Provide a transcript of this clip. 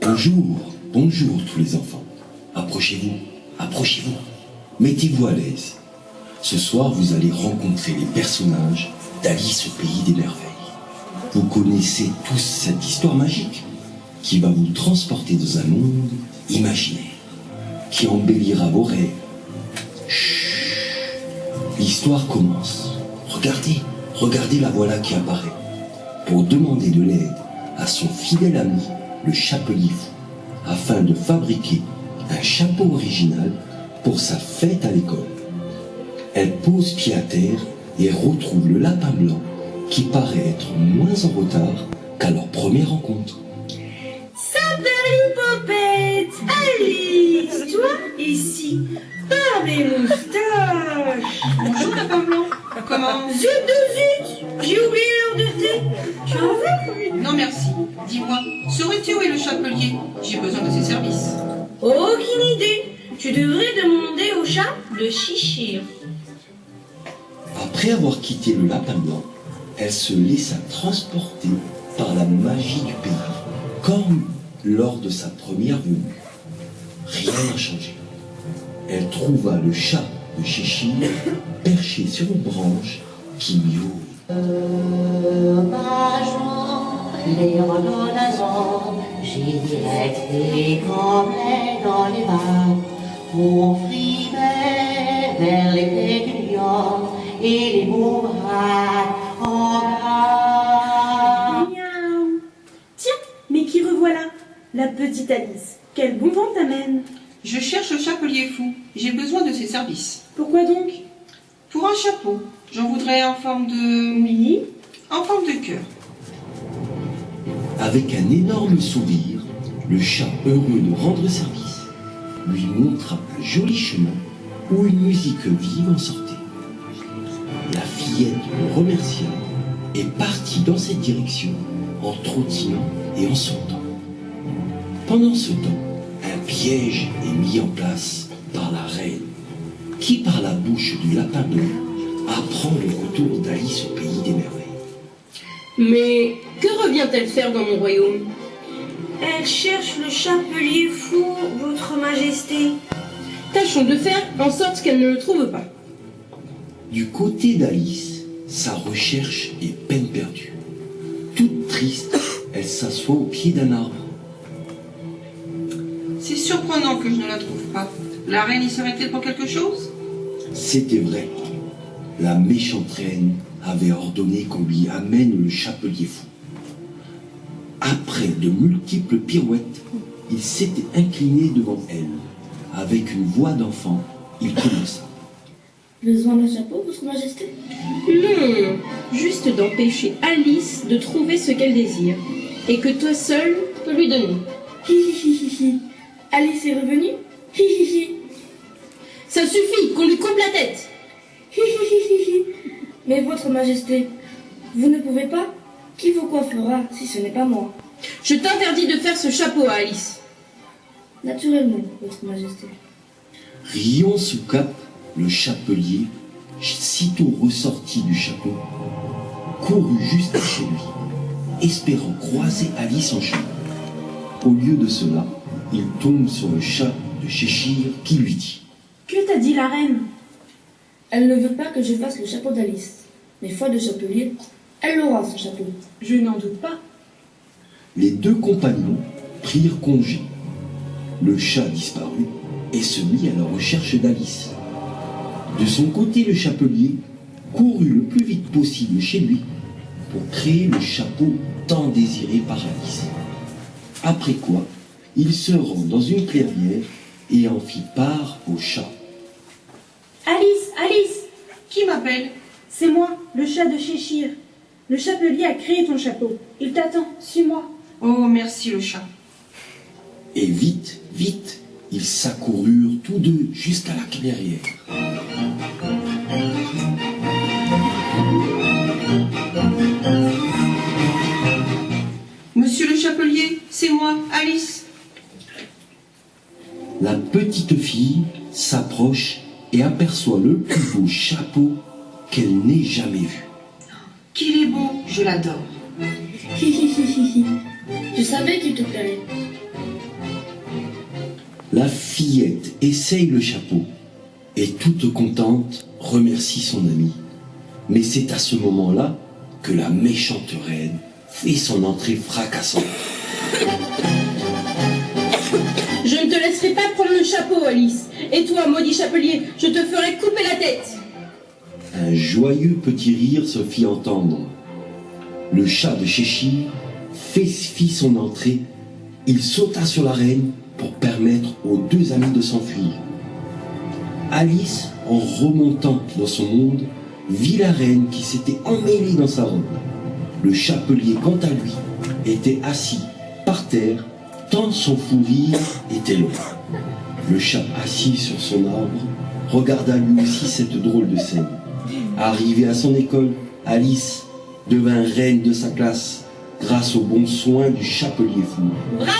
Bonjour, bonjour tous les enfants. Approchez-vous, approchez-vous. Mettez-vous à l'aise. Ce soir, vous allez rencontrer les personnages d'Alice au pays des merveilles. Vous connaissez tous cette histoire magique qui va vous transporter dans un monde imaginaire, qui embellira vos rêves. Chut. L'histoire commence. Regardez, regardez la voilà qui apparaît pour demander de l'aide à son fidèle ami, le chapelier fou, afin de fabriquer un chapeau original pour sa fête à l'école. Elle pose pied à terre et retrouve le lapin blanc qui paraît être moins en retard qu'à leur première rencontre. Salut Popette, Alice, toi ici, par mes moustaches. Bonjour lapin blanc. Comment? Zut de zut, j'ai oublié l'heure de thé. Tu en veux? Non merci. Dis-moi, saurais-tu où est le chapelier? J'ai besoin de ses services. Aucune idée. Tu devrais demander au chat de Chichir. Après avoir quitté le lapin blanc, elle se laissa transporter par la magie du pays, comme lors de sa première venue. Rien n'a changé. Elle trouva le chat de Chichir perché sur une branche qui miaule. Les rhododendrons, j'ai directé complet dans les vagues. Mon frimet vers les pétillants et les boomerangs en gras. Miaou. Tiens, mais qui revoilà, la petite Alice. Quel bon vent t'amène. Je cherche le chapelier fou. J'ai besoin de ses services. Pourquoi donc? Pour un chapeau, j'en voudrais en forme de... Oui. En forme de cœur. Avec un énorme sourire, le chat, heureux de rendre service, lui montra un joli chemin où une musique vive en sortait. La fillette le remercia et partit dans cette direction en trottinant et en sautant. Pendant ce temps, un piège est mis en place par la reine, qui par la bouche du lapin blanc apprend le retour d'Alice au pays des merveilles. Mais que revient-elle faire dans mon royaume? Elle cherche le chapelier fou, votre majesté. Tâchons de faire en sorte qu'elle ne le trouve pas. Du côté d'Alice, sa recherche est peine perdue. Toute triste, elle s'assoit au pied d'un arbre. C'est surprenant que je ne la trouve pas. La reine y serait-elle pour quelque chose? C'était vrai. La méchante reine avait ordonné qu'on lui amène le chapelier fou. Après de multiples pirouettes, il s'était incliné devant elle. Avec une voix d'enfant, il commença. Besoin d'un chapeau, votre majesté? Non, juste d'empêcher Alice de trouver ce qu'elle désire, et que toi seul peux lui donner. Hi hi hi hi hi. Alice est revenue? Hi hi hi. Ça suffit, qu'on lui coupe la tête. Hi hi hi hi hi. Mais votre majesté, vous ne pouvez pas? Qui vous coiffera si ce n'est pas moi? Je t'interdis de faire ce chapeau à Alice. Naturellement, votre majesté. Riant sous cap, le chapelier, sitôt ressorti du château, courut jusqu'à chez lui, espérant croiser Alice en chemin. Au lieu de cela, il tombe sur le chat de Cheshire qui lui dit: Que t'a dit la reine? Elle ne veut pas que je fasse le chapeau d'Alice. Mais foi de chapelier, elle aura son chapeau. Je n'en doute pas. Les deux compagnons prirent congé. Le chat disparut et se mit à la recherche d'Alice. De son côté, le chapelier courut le plus vite possible chez lui pour créer le chapeau tant désiré par Alice. Après quoi, il se rend dans une clairière et en fit part au chat. Alice, Alice, Qui m'appelle? c'est moi, le chat de Cheshire. Le chapelier a créé ton chapeau. Il t'attend, suis-moi. Oh, merci le chat. Et vite, vite, ils s'accoururent tous deux jusqu'à la clairière. c'est moi, Alice. La petite fille s'approche et aperçoit le plus beau chapeau qu'elle n'ait jamais vu. Qu'il est beau, je l'adore. Je savais qu'il te plairait. La fillette essaye le chapeau et toute contente remercie son amie. Mais c'est à ce moment-là que la méchante reine fait son entrée fracassante. Je ne te laisserai pas prendre le chapeau, Alice. Et toi, maudit chapelier, je te ferai couper la tête. Un joyeux petit rire se fit entendre. Le chat de Cheshire fit son entrée. Il sauta sur la reine pour permettre aux deux amis de s'enfuir. Alice, en remontant dans son monde, vit la reine qui s'était emmêlée dans sa robe. Le chapelier, quant à lui, était assis par terre, tant son fou rire était long. Le chat, assis sur son arbre, regarda lui aussi cette drôle de scène. Arrivée à son école, Alice devint reine de sa classe grâce aux bons soins du chapelier fou. Bravo!